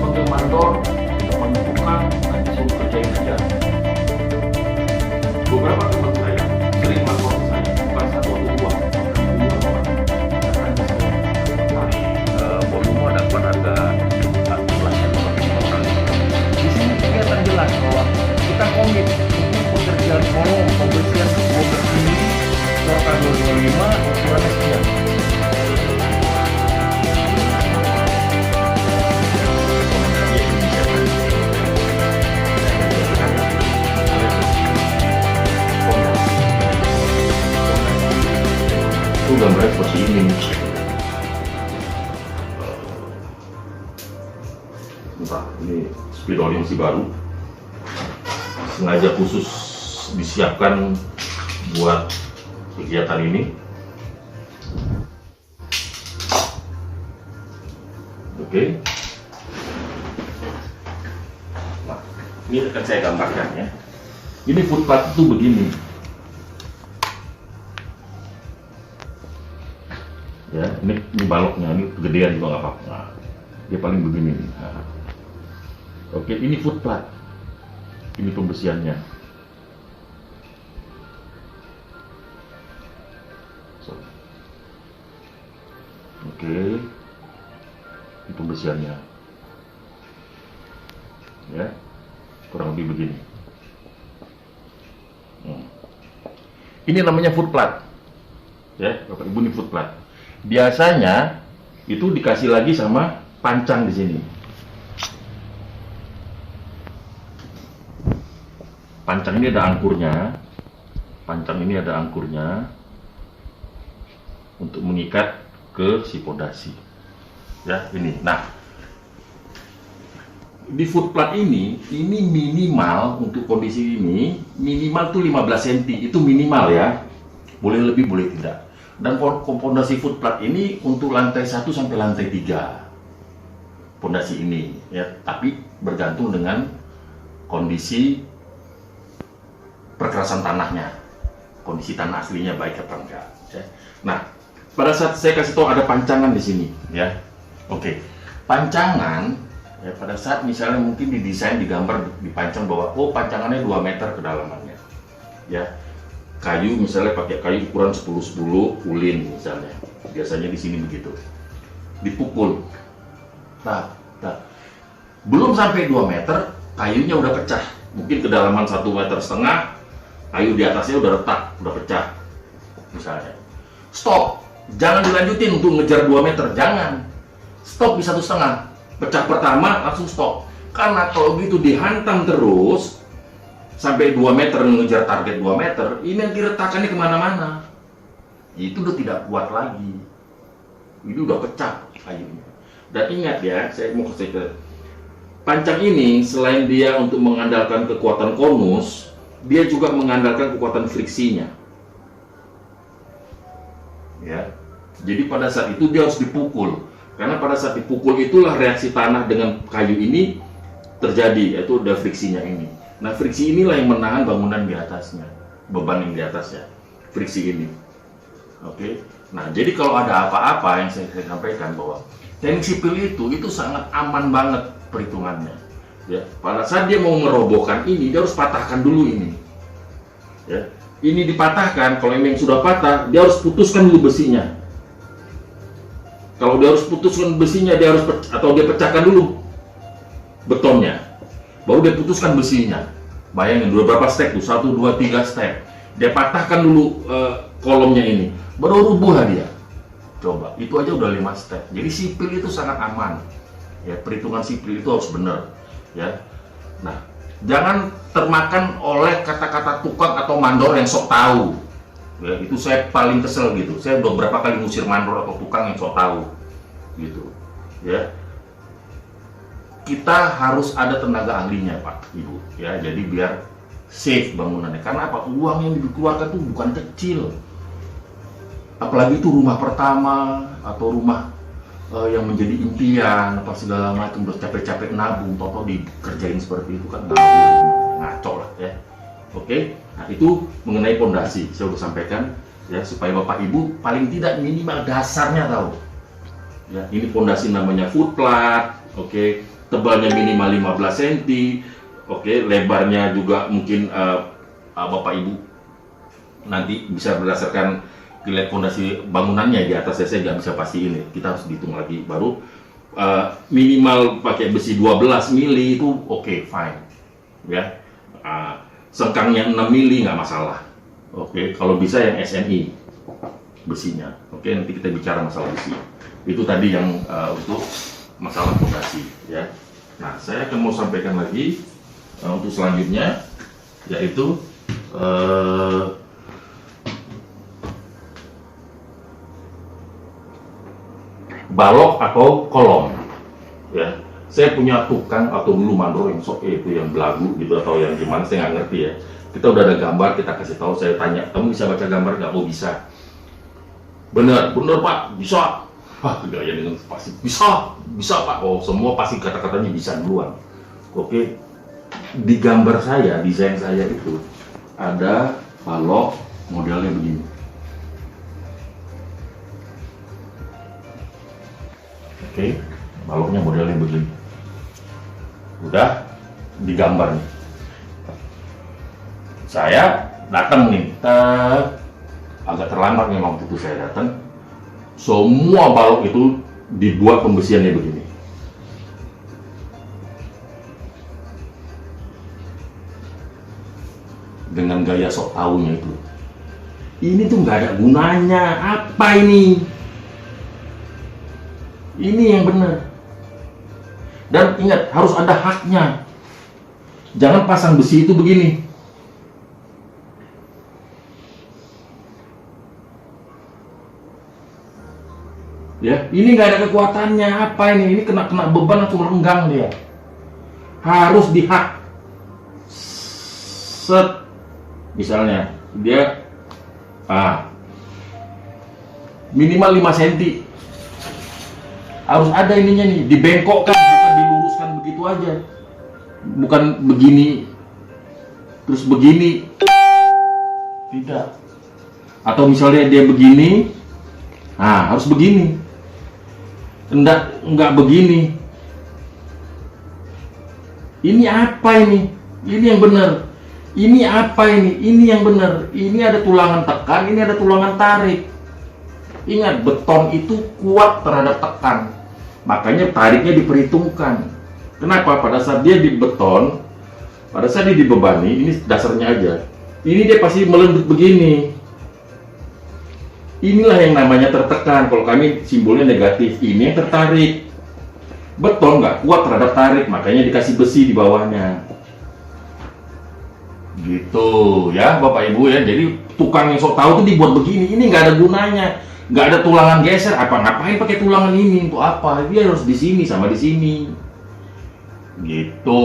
sebagai mandor, kita panggil tukang, nanti suruh kerjain aja. Beberapa teman saya sering lapor ke saya, bukan satu atau dua, bahkan dua orang. Katanya saya, volume dapat harga 14 di sini kelihatan jelas bahwa kita komit untuk pekerjaan kolom pembersihan bogor ini total 225 ukurannya sekian. Itu gambarnya seperti ini. Entah, ini spidol yang si baru sengaja khusus disiapkan buat kegiatan ini. Oke. Nah, ini akan saya gambarkan ya. Ini footpath itu begini. Ya, ini baloknya, ini kegedean juga nggak apa-apa. Nah, dia paling begini. Nah. Oke, ini footpath. Ini pembersihannya. Oke, ini pembersihannya. Ya, kurang lebih begini. Ini namanya footpath. Ya, Bapak Ibu, ini footpath. Biasanya itu dikasih lagi sama pancang di sini. Pancang ini ada angkurnya. Pancang ini ada angkurnya untuk mengikat ke si pondasi. Ya, ini. Nah, di footpath ini minimal untuk kondisi ini minimal tuh 15 cm, itu minimal ya. Boleh lebih, boleh tidak. Dan pondasi footpath ini untuk lantai 1 sampai lantai 3 pondasi ini ya, tapi bergantung dengan kondisi perkerasan tanahnya, kondisi tanah aslinya baik apa enggak ya. Nah, pada saat saya kasih tahu ada pancangan di sini ya. Oke, pancangan ya, pada saat misalnya mungkin didesain, digambar, dipancang bahwa oh pancangannya 2 meter kedalamannya ya. Kayu misalnya pakai kayu ukuran 10-10 ulin misalnya, biasanya di sini begitu, dipukul, belum sampai 2 meter kayunya udah pecah, mungkin kedalaman 1,5 meter, kayu di atasnya udah retak, udah pecah misalnya. Stop, jangan dilanjutin untuk ngejar 2 meter, jangan, stop di 1,5, pecah pertama langsung stop, karena kalau gitu dihantam terus sampai 2 meter mengejar target 2 meter, ini nanti retakannya kemana-mana. Itu udah tidak kuat lagi. Itu udah pecah kayunya. Dan ingat ya, saya mau kasih ke pancang ini, selain dia untuk mengandalkan kekuatan konus, dia juga mengandalkan kekuatan friksinya. Ya. Jadi pada saat itu dia harus dipukul. Karena pada saat dipukul itulah reaksi tanah dengan kayu ini terjadi, yaitu ada friksinya ini. Nah, friksi inilah yang menahan bangunan di atasnya, beban yang di atasnya, friksi ini. Oke. Nah, jadi kalau ada apa-apa yang saya sampaikan bahwa teknik sipil itu sangat aman banget perhitungannya. Ya, pada saat dia mau merobohkan ini, dia harus patahkan dulu ini. Ya, ini dipatahkan. Kalau ini yang sudah patah, dia harus putuskan dulu besinya. Kalau dia harus putuskan besinya, dia harus atau dia pecahkan dulu betonnya. Baru dia putuskan besinya. Bayangin berapa step tuh, 1, 2, 3 step. Dia patahkan dulu kolomnya ini, baru rubuh dia. Coba, itu aja udah 5 step. Jadi sipil itu sangat aman. Ya, perhitungan sipil itu harus benar. Ya, nah, jangan termakan oleh kata-kata tukang atau mandor yang sok tahu. Ya, itu saya paling kesel gitu. Saya udah berapa kali ngusir mandor atau tukang yang sok tahu, gitu. Ya. Kita harus ada tenaga ahlinya, Pak, Ibu, ya. Jadi biar safe bangunannya. Karena apa? Uang yang dikeluarkan itu bukan kecil. Apalagi itu rumah pertama atau rumah yang menjadi impian apa segala macam, udah capek-capek nabung, toto dikerjain seperti itu kan ngaco lah ya. Oke, nah itu mengenai pondasi saya udah sampaikan ya, supaya Bapak Ibu paling tidak minimal dasarnya tahu. Ya, ini pondasi namanya footpath, oke. tebalnya minimal 15 cm, oke, lebarnya juga mungkin Bapak Ibu nanti bisa berdasarkan lihat fondasi bangunannya di atasnya, saya nggak bisa pastiin ya, kita harus hitung lagi baru. Minimal pakai besi 12 mili itu oke, fine ya. Sengkangnya 6 mili nggak masalah, oke. Kalau bisa yang SNI besinya, oke. Nanti kita bicara masalah besi itu tadi yang untuk masalah fondasi ya. Nah, saya akan mau sampaikan lagi untuk selanjutnya, yaitu balok atau kolom ya. Saya punya tukang atau dulu mandor yang sok itu yang belagu gitu atau yang gimana, saya nggak ngerti ya. Kita udah ada gambar, kita kasih tahu, saya tanya, kamu bisa baca gambar nggak? Oh bisa. Bener Pak, bisa. Wah, gaya dengan pasti bisa Pak. Oh, semua pasti kata-katanya bisa duluan. Oke, di gambar saya, desain saya itu ada balok modelnya begini. Oke, baloknya modelnya begini. Udah digambar nih. Saya datang nih, agak terlambat memang waktu itu saya datang. Semua balok itu dibuat pembesiannya begini. Dengan gaya sok taunya itu. Ini tuh nggak ada gunanya. Apa ini? Ini yang benar. Dan ingat, harus ada haknya. Jangan pasang besi itu begini. Ya, ini nggak ada kekuatannya. Apa ini? Ini kena beban langsung renggang dia. Harus dihak. Set. Misalnya dia minimal 5 cm. Harus ada ininya nih, dibengkokkan, bukan diluruskan begitu aja. Bukan begini terus begini. Tidak. Atau misalnya dia begini, harus begini. Enggak begini. Ini apa ini? Ini yang benar. Ini apa ini? Ini yang benar. Ini ada tulangan tekan, ini ada tulangan tarik. Ingat, beton itu kuat terhadap tekan. Makanya tariknya diperhitungkan. Kenapa? Pada saat dia di beton, pada saat dia dibebani, ini dasarnya aja. Ini dia pasti melendut begini. Inilah yang namanya tertekan. Kalau kami simbolnya negatif, ini yang tertarik. Beton nggak kuat terhadap tarik, makanya dikasih besi di bawahnya. Gitu ya Bapak Ibu ya. Jadi tukang yang sok tahu itu dibuat begini. Ini nggak ada gunanya. Nggak ada tulangan geser. Ngapain pakai tulangan ini? Untuk apa? Dia harus di sini sama di sini. Gitu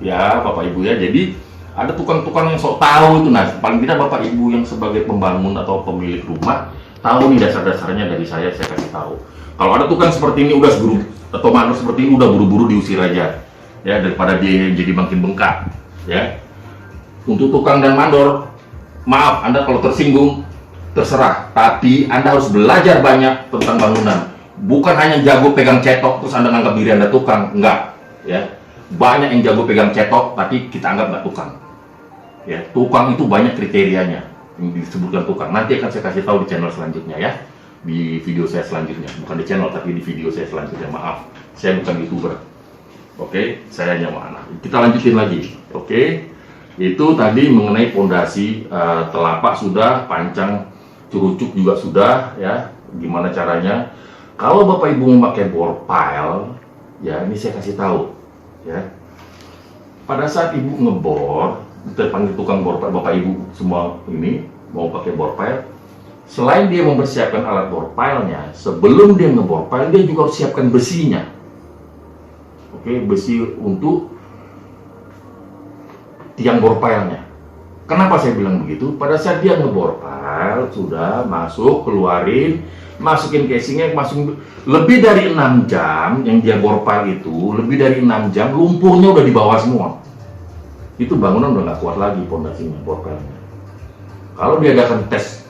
ya Bapak Ibu ya. Jadi ada tukang-tukang yang sok tahu itu. Nah, paling tidak Bapak Ibu yang sebagai pembangun atau pemilik rumah tahu nih dasar-dasarnya dari saya kasih tahu. Kalau ada tukang seperti ini udah seburu, atau mandor seperti ini udah buru-buru diusir aja ya, daripada dia jadi makin bengkak ya. Untuk tukang dan mandor, maaf Anda kalau tersinggung, terserah, tapi Anda harus belajar banyak tentang bangunan. Bukan hanya jago pegang cetok terus Anda anggap diri Anda tukang, enggak ya. Banyak yang jago pegang cetok tapi kita anggap nggak tukang ya. Tukang itu banyak kriterianya yang disebutkan tukang. Nanti akan saya kasih tahu di channel selanjutnya ya, di video saya selanjutnya. Bukan di channel tapi di video saya selanjutnya. Maaf, saya bukan YouTuber. Oke, saya hanya mana. Kita lanjutin lagi. Oke, itu tadi mengenai pondasi. Telapak sudah, pancang curucuk juga sudah ya. Gimana caranya? Kalau Bapak Ibu memakai bore pile ya, ini saya kasih tahu ya. Pada saat Ibu ngebor, kita panggil tukang bore pile, Bapak Ibu semua ini mau pakai bore pile, selain dia mempersiapkan alat bore pile-nya, sebelum dia ngebor pile dia juga harus siapkan besinya. Oke, besi untuk tiang bore pile-nya. Kenapa saya bilang begitu? Pada saat dia ngebor pile, sudah masuk, keluarin, masukin casingnya, masukin lebih dari 6 jam yang dia bor pile itu, lebih dari 6 jam lumpurnya udah di bawah semua. Itu bangunan udah nggak kuat lagi pondasinya, bor pile-nya. Kalau diadakan tes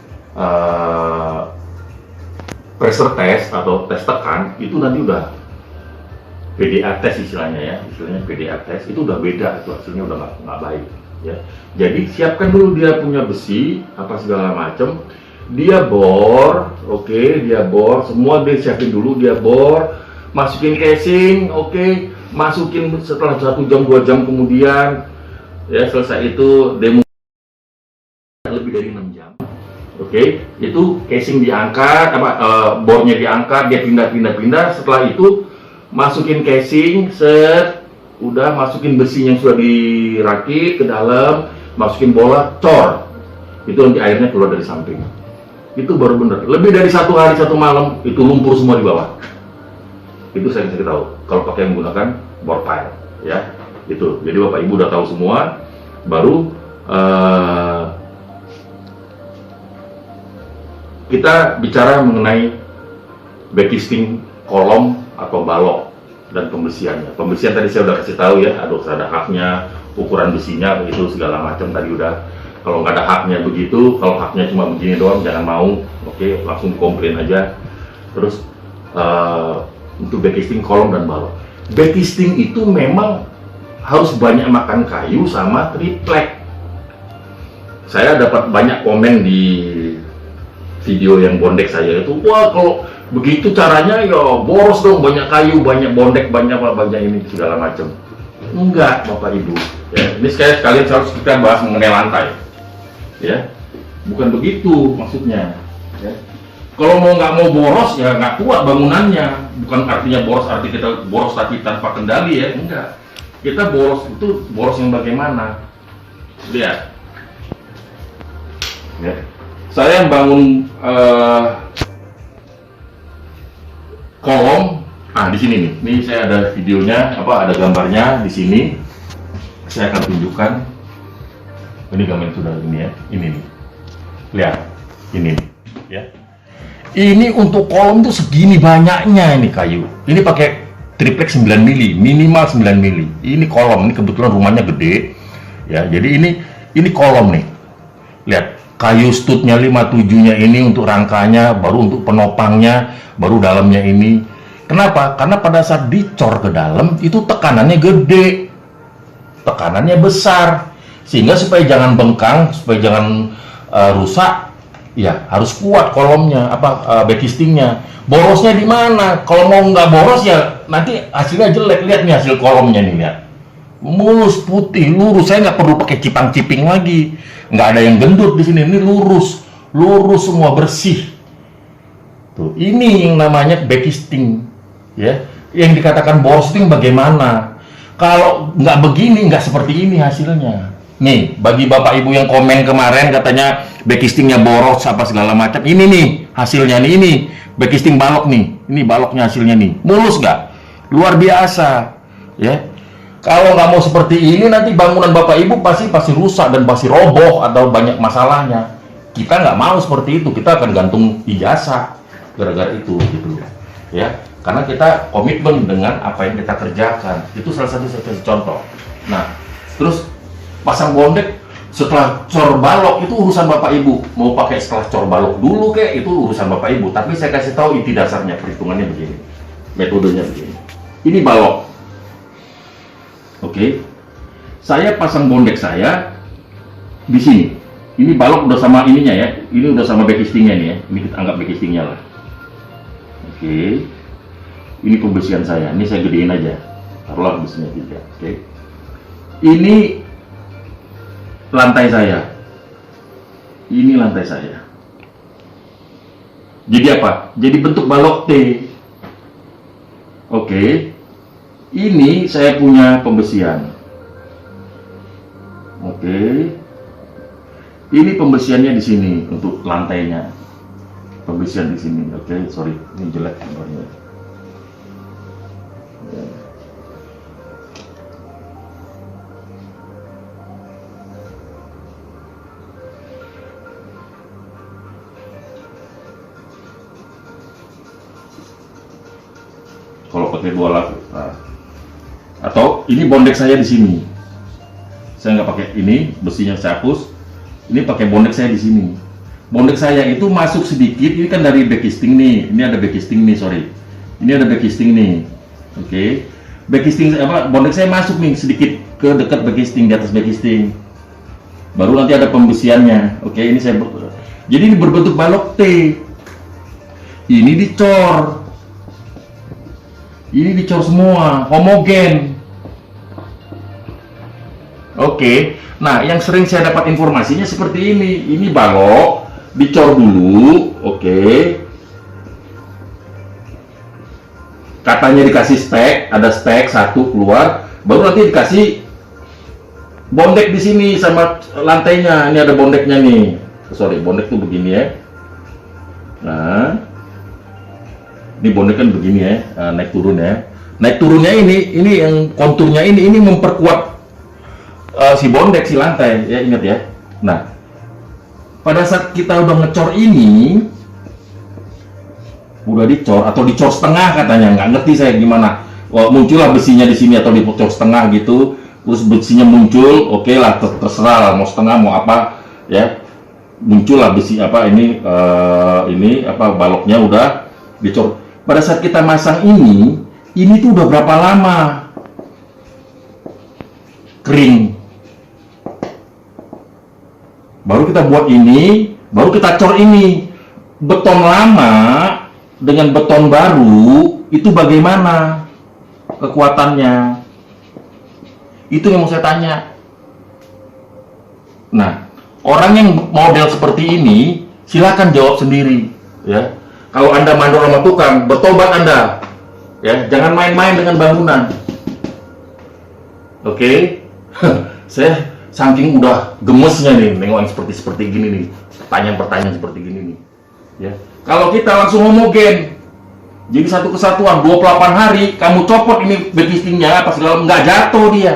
pressure test atau tes tekan, itu nanti udah PDA test istilahnya ya, istilahnya PDA test itu udah beda, itu hasilnya udah nggak baik ya. Jadi siapkan dulu dia punya besi apa segala macam, dia bor, oke, dia bor, semua dia siapin dulu, dia bor, masukin casing, oke, masukin setelah 1 jam 2 jam kemudian ya selesai itu demo lebih dari 6 jam. Oke, itu casing diangkat, bornya diangkat, dia pindah. Setelah itu masukin casing, udah masukin besi yang sudah dirakit ke dalam, masukin bola, cor. Itu nanti airnya keluar dari samping. Itu baru bener. Lebih dari 1 hari 1 malam itu lumpur semua di bawah. Itu saya kasih tahu. Kalau pakai menggunakan bor pile, ya. Itu. Jadi Bapak Ibu udah tahu semua. Baru kita bicara mengenai backcasting kolom atau balok dan pembersihannya. Pembersihan tadi saya udah kasih tahu ya, ada haknya, ukuran besinya, begitu segala macam tadi udah. Kalau nggak ada haknya begitu, kalau haknya cuma begini doang jangan mau, oke, langsung komplain aja. Terus untuk backcasting kolom dan balok, backcasting itu memang harus banyak makan kayu sama triplek. Saya dapat banyak komen di video yang bondek saya itu, wah kalau begitu caranya ya boros dong, banyak kayu, banyak bondek, banyak ini segala macam. Enggak Bapak Ibu ya, ini sekalian harus kita bahas mengenai lantai ya, bukan begitu maksudnya ya. Kalau nggak mau boros ya nggak kuat bangunannya, bukan artinya boros arti kita boros tapi tanpa kendali ya, enggak. Kita boros itu boros yang bagaimana, lihat ya. Saya yang bangun kolom, di sini nih. Ini saya ada videonya, ada gambarnya di sini. Saya akan tunjukkan. Ini gambar sudah ini ya, ini nih. Lihat, ini nih, ya. Ini untuk kolom tuh segini banyaknya ini kayu. Ini pakai triplek 9 mili, minimal 9 mili. Ini kolom, ini kebetulan rumahnya gede, ya. Jadi ini kolom nih. Lihat. Kayu studnya 57-nya ini untuk rangkanya, baru untuk penopangnya, baru dalamnya ini. Kenapa? Karena pada saat dicor ke dalam itu tekanannya gede, tekanannya besar, sehingga supaya jangan bengkang, supaya jangan rusak, ya harus kuat kolomnya, backcastingnya. Borosnya di mana? Kalau mau nggak boros ya nanti hasilnya jelek. Lihat nih hasil kolomnya nih, lihat. Mulus, putih, lurus. Saya nggak perlu pakai cipang-ciping lagi, nggak ada yang gendut di sini. Ini lurus semua, bersih. Tuh, ini yang namanya backcasting, ya. Yang dikatakan boros itu bagaimana? Kalau nggak begini, nggak seperti ini hasilnya. Nih, bagi Bapak Ibu yang komen kemarin katanya backcastingnya boros apa segala macam, ini nih hasilnya nih, ini backcasting balok nih. Ini baloknya hasilnya nih, mulus nggak? Luar biasa, ya. Kalau nggak mau seperti ini, nanti bangunan Bapak Ibu pasti rusak dan pasti roboh atau banyak masalahnya. Kita nggak mau seperti itu, kita akan gantung ijazah gara-gara itu, gitu ya. Karena kita komitmen dengan apa yang kita kerjakan. Itu salah satu contoh. Nah, terus pasang bondek setelah cor balok itu urusan Bapak Ibu. Mau pakai setelah cor balok dulu kayak itu urusan Bapak Ibu. Tapi saya kasih tahu inti dasarnya, perhitungannya begini, metodenya begini. Ini balok. Oke, saya pasang bondek saya di sini. Ini balok udah sama ininya ya. Ini udah sama backcastingnya nih ya. Ini kita anggap backcastingnya lah. Oke, ini pembersihan saya. Ini saya gedein aja. Taruhlah besinya 3. Oke, ini lantai saya. Ini lantai saya. Jadi apa? Jadi bentuk balok T. Oke. Ini saya punya pembersihan. Oke. Ini pembersihannya di sini untuk lantainya. Pembersihan di sini. Oke, sorry, ini jelek gambarnya. Ya. Kalau pakai 2 laku. Atau ini bondek saya di sini. Saya nggak pakai ini, besinya saya hapus. Ini pakai bondek saya di sini. Bondek saya itu masuk sedikit. Ini kan dari backcasting nih. Ini ada backcasting nih, sorry. Ini ada backcasting nih. Oke. Backcasting apa, bondek saya masuk nih sedikit ke dekat backcasting, di atas backcasting. Baru nanti ada pembesiannya. Oke, ini saya jadi ini berbentuk balok T. Ini dicor. Ini dicor semua, homogen. Oke. Nah, yang sering saya dapat informasinya seperti ini. Ini balok dicor dulu, oke. Katanya dikasih stek, ada stek satu keluar, baru nanti dikasih bondek di sini sama lantainya. Ini ada bondeknya nih. Sorry, bondek tuh begini ya. Nah, ini bondek kan begini ya, naik turun ya. Naik turunnya ini yang konturnya ini memperkuat si bondek, si lantai ya, ingat ya. Nah, pada saat kita udah ngecor ini, udah dicor atau dicor setengah katanya, nggak ngerti saya gimana. Muncullah besinya di sini atau dicor setengah gitu, terus besinya muncul, oke lah, terserah lah, mau setengah mau apa ya. Muncullah besi apa ini apa baloknya udah dicor. Pada saat kita masang ini tuh udah berapa lama kering. Baru kita buat ini, baru kita cor ini. Beton lama dengan beton baru itu bagaimana kekuatannya? Itu yang mau saya tanya. Nah, orang yang model seperti ini silakan jawab sendiri ya. Kalau Anda mandor sama tukang, bertobat Anda ya, jangan main-main dengan bangunan. Oke. Saya saking udah gemesnya nih nengok yang seperti gini nih, pertanyaan-pertanyaan seperti gini nih ya. Kalau kita langsung homogen jadi satu kesatuan 28 hari, kamu copot ini backcastingnya apa segala, nggak jatuh dia.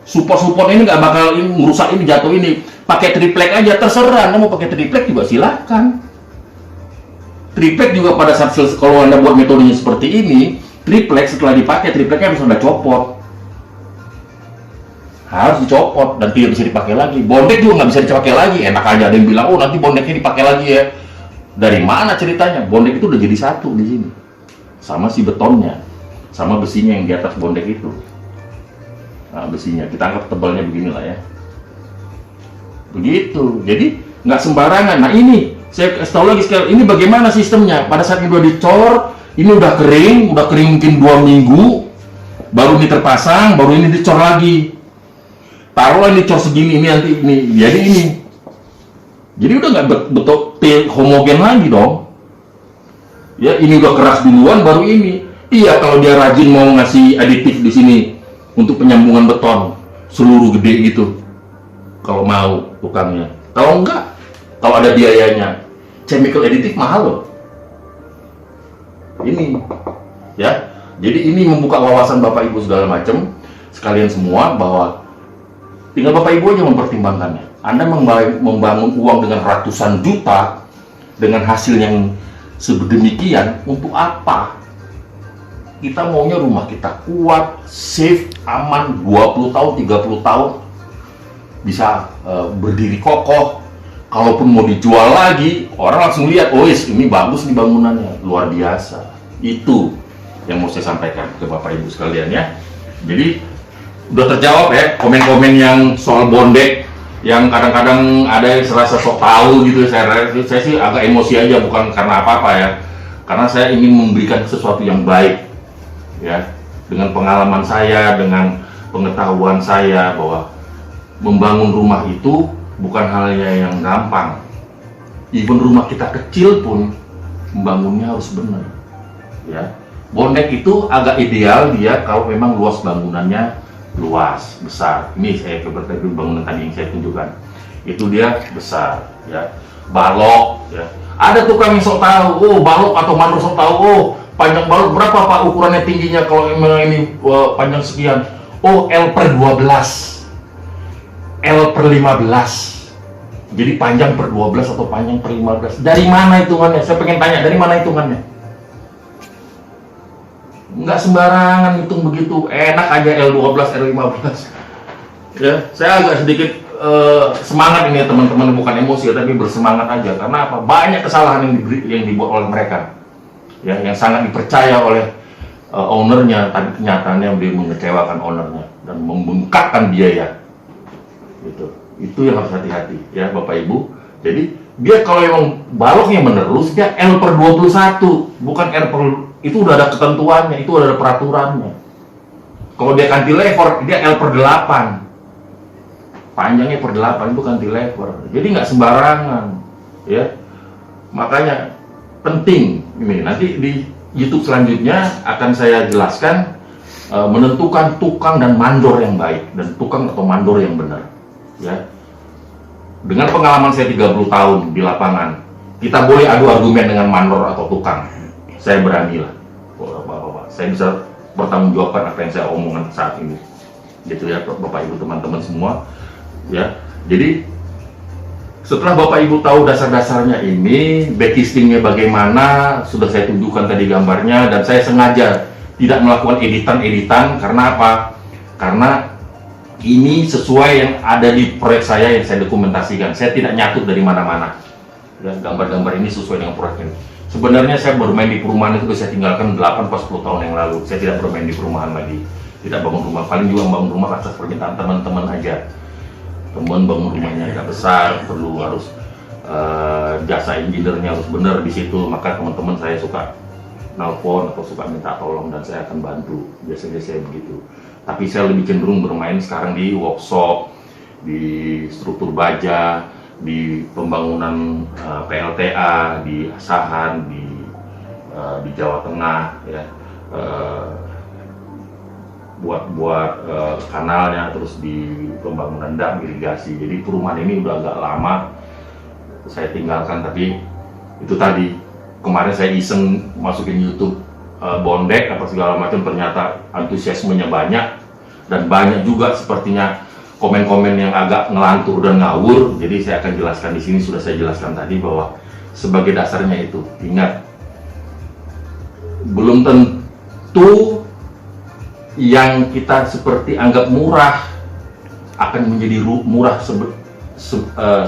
Support ini nggak bakal ini merusak, ini jatuh ini. Pakai triplek aja terserah, Anda mau pakai triplek juga silakan. Triplek juga pada saat kalau Anda buat metodenya seperti ini, triplek setelah dipakai, tripleknya harus Anda copot. Harus dicopot dan tidak bisa dipakai lagi. Bondek juga nggak bisa dipakai lagi. Enak aja ada yang bilang, oh nanti bondeknya dipakai lagi ya. Dari mana ceritanya? Bondek itu udah jadi satu di sini, sama si betonnya, sama besinya yang di atas bondek itu. Nah, besinya kita anggap tebalnya beginilah ya. Begitu. Jadi nggak sembarangan. Nah ini saya kasih tahu lagi sekali. Ini bagaimana sistemnya? Pada saat ini udah dicor, ini udah kering mungkin 2 minggu, baru ini terpasang, baru ini dicor lagi. Taruhlah ini cor segini, ini nanti ini jadi ini. Jadi udah nggak betul homogen lagi dong. Ya ini udah keras duluan, baru ini. Iya kalau dia rajin mau ngasih aditif di sini untuk penyambungan beton seluruh gede gitu. Kalau mau tukangnya. Kalau enggak, kalau ada biayanya, chemical additive mahal loh. Ini, ya. Jadi ini membuka wawasan Bapak Ibu segala macam, sekalian semua bahwa tinggal Bapak Ibu aja mempertimbangkannya. Anda membangun uang dengan ratusan juta dengan hasil yang sedemikian untuk apa? Kita maunya rumah kita kuat, safe, aman, 20 tahun, 30 tahun bisa berdiri kokoh. Kalaupun mau dijual lagi, orang langsung lihat, oh yes, ini bagus nih bangunannya, luar biasa. Itu yang mau saya sampaikan ke Bapak Ibu sekalian ya. Jadi udah terjawab ya komen-komen yang soal bondek yang kadang-kadang ada yang serasa sok tahu gitu. Saya sih agak emosi aja, bukan karena apa-apa ya, karena saya ingin memberikan sesuatu yang baik ya, dengan pengalaman saya, dengan pengetahuan saya bahwa membangun rumah itu bukan halnya yang gampang. Even rumah kita kecil pun membangunnya harus benar ya. Bondek itu agak ideal dia kalau memang luas bangunannya luas, besar. Ini saya kebetulan bangunan tadi yang saya tunjukkan, itu dia besar ya. Balok ya, ada tukang yang sok tahu, oh balok atau mandor sok tahu, oh panjang balok berapa Pak ukurannya, tingginya kalau memang ini panjang sekian, oh L per 12, L per 15, jadi panjang per 12 atau panjang per 15. Dari mana hitungannya? Saya pengen tanya, dari mana hitungannya? Nggak sembarangan hitung begitu, enak aja L12, L15 ya. Saya agak sedikit semangat ini ya teman-teman, bukan emosi ya, tapi bersemangat aja. Karena apa? Banyak kesalahan yang dibuat oleh mereka ya, yang sangat dipercaya oleh ownernya, tapi kenyataannya dia mengecewakan ownernya dan membengkakkan biaya. Gitu. Itu yang harus hati-hati ya Bapak Ibu. Jadi dia kalau emang baloknya menerus, dia L per 21, bukan R per, itu udah ada ketentuannya, itu udah ada peraturannya. Kalau dia cantilever, dia L per 8. Panjangnya per 8 itu cantilever. Jadi nggak sembarangan ya. Makanya penting ini, nanti di YouTube selanjutnya akan saya jelaskan menentukan tukang dan mandor yang baik dan tukang atau mandor yang benar ya. Dengan pengalaman saya 30 tahun di lapangan, kita boleh adu argumen dengan mandor atau tukang. Saya berani lah, Bapak-bapak. Saya bisa bertanggungjawabkan apa yang saya omongkan saat ini. Gitu ya, Bapak Ibu teman-teman semua. Ya, jadi setelah Bapak Ibu tahu dasar-dasarnya ini, backcastingnya bagaimana, sudah saya tunjukkan tadi gambarnya, dan saya sengaja tidak melakukan editan-editan karena apa? Karena ini sesuai yang ada di proyek saya yang saya dokumentasikan. Saya tidak nyatut dari mana-mana. Dan gambar-gambar ini sesuai dengan proyek ini. Sebenarnya saya bermain di perumahan itu saya tinggalkan 8-10 tahun yang lalu. Saya tidak bermain di perumahan lagi. Tidak bangun rumah. Paling juga bangun rumah atas permintaan teman-teman aja. Teman bangun rumahnya agak besar, perlu harus jasa engineer-nya harus benar di situ. Maka teman-teman saya suka nelpon atau suka minta tolong dan saya akan bantu. Biasanya saya begitu. Tapi saya lebih cenderung bermain sekarang di workshop, di struktur baja, di pembangunan PLTA, di Asahan, di Jawa Tengah, ya, buat kanalnya, terus di pembangunan dam irigasi. Jadi perumahan ini udah agak lama saya tinggalkan, tapi itu tadi kemarin saya iseng masukin YouTube. Bondek apa segala macam, ternyata antusiasmenya banyak dan banyak juga sepertinya komen-komen yang agak ngelantur dan ngawur. Jadi saya akan jelaskan di sini, sudah saya jelaskan tadi bahwa sebagai dasarnya itu ingat, belum tentu yang kita seperti anggap murah akan menjadi murah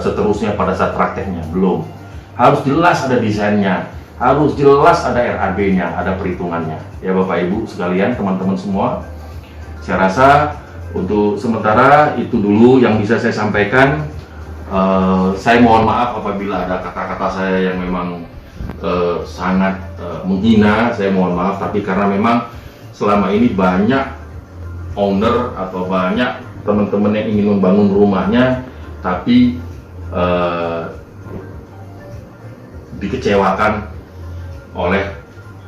seterusnya pada saat prakteknya. Belum, harus jelas ada desainnya, harus jelas ada RAB-nya, ada perhitungannya. Ya Bapak Ibu sekalian, teman-teman semua, saya rasa untuk sementara itu dulu yang bisa saya sampaikan. Saya mohon maaf apabila ada kata-kata saya yang memang sangat menghina, saya mohon maaf. Tapi karena memang selama ini banyak owner atau banyak teman-teman yang ingin membangun rumahnya, tapi dikecewakan oleh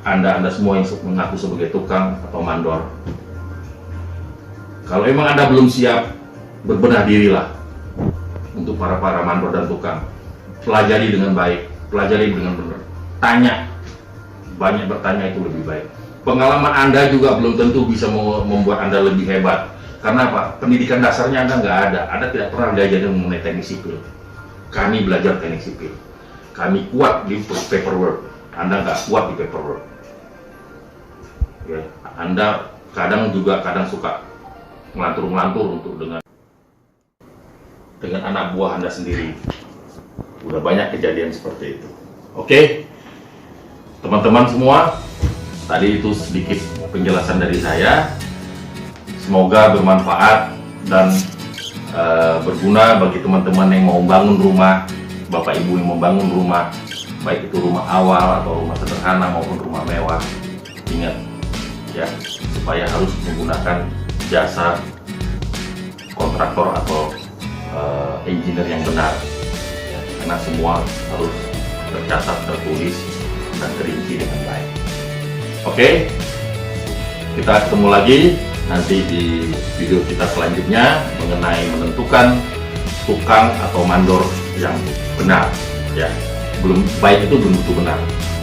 Anda semua yang mengaku sebagai tukang atau mandor. Kalau emang Anda belum siap, berbenah dirilah untuk para mandor dan tukang. Pelajari dengan baik, pelajari dengan benar. Tanya, banyak bertanya itu lebih baik. Pengalaman Anda juga belum tentu bisa membuat Anda lebih hebat. Karena apa? Pendidikan dasarnya Anda nggak ada. Anda tidak pernah belajar mengenai teknik sipil. Kami belajar teknik sipil. Kami kuat di paperwork. Anda nggak kuat di paperwork. Ya, Anda kadang suka ngelantur untuk dengan anak buah Anda sendiri. Udah banyak kejadian seperti itu. Oke, teman-teman semua, tadi itu sedikit penjelasan dari saya. Semoga bermanfaat dan berguna bagi teman-teman yang mau bangun rumah, Bapak Ibu yang membangun rumah, baik itu rumah awal atau rumah sederhana maupun rumah mewah. Ingat ya, supaya harus menggunakan jasa kontraktor atau engineer yang benar ya, karena semua harus tercatat, tertulis, dan terinci dengan baik. Oke, kita ketemu lagi nanti di video kita selanjutnya mengenai menentukan tukang atau mandor yang benar ya. Belum baik itu belum tentu benar,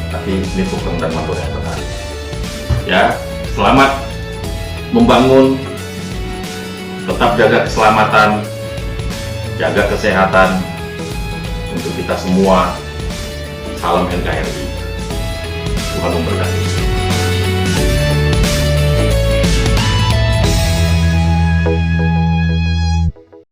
tapi ini tukang dan mandor yang benar ya. Selamat membangun, tetap jaga keselamatan, jaga kesehatan untuk kita semua. Salam NKRI, Tuhan memberkati.